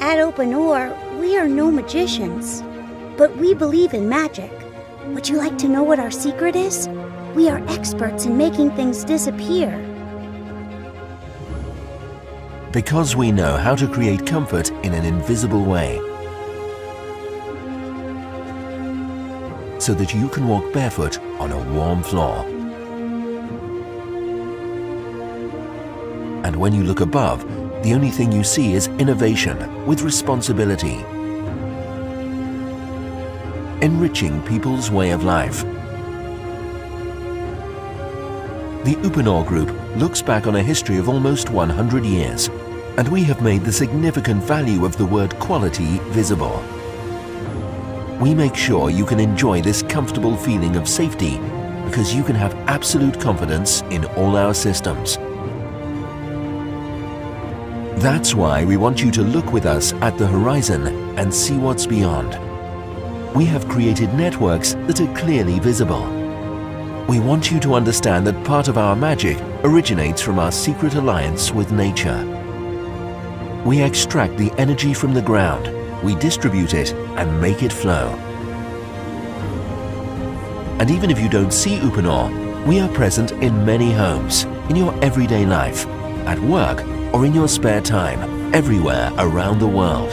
At Uponor, we are no magicians, but we believe in magic. Would you like to know what our secret is? We are experts in making things disappear. Because we know how to create comfort in an invisible way, so that you can walk barefoot on a warm floor. And when you look above, the only thing you see is innovation with responsibility, enriching people's way of life. The Uponor Group looks back on a history of almost 100 years, and we have made the significant value of the word quality visible. We make sure you can enjoy this comfortable feeling of safety because you can have absolute confidence in all our systems. That's why we want you to look with us at the horizon and see what's beyond. We have created networks that are clearly visible. We want you to understand that part of our magic originates from our secret alliance with nature. We extract the energy from the ground, we distribute it and make it flow. And even if you don't see Uponor, we are present in many homes, in your everyday life, at work or in your spare time, everywhere around the world.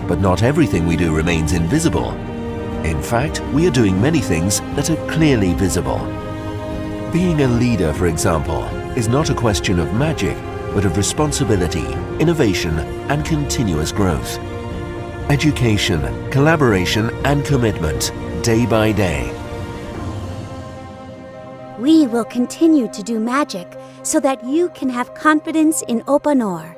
But not everything we do remains invisible. In fact, we are doing many things that are clearly visible. Being a leader, for example, is not a question of magic, but of responsibility, innovation, and continuous growth. Education, collaboration, and commitment, day by day. We will continue to do magic so that you can have confidence in Uponor.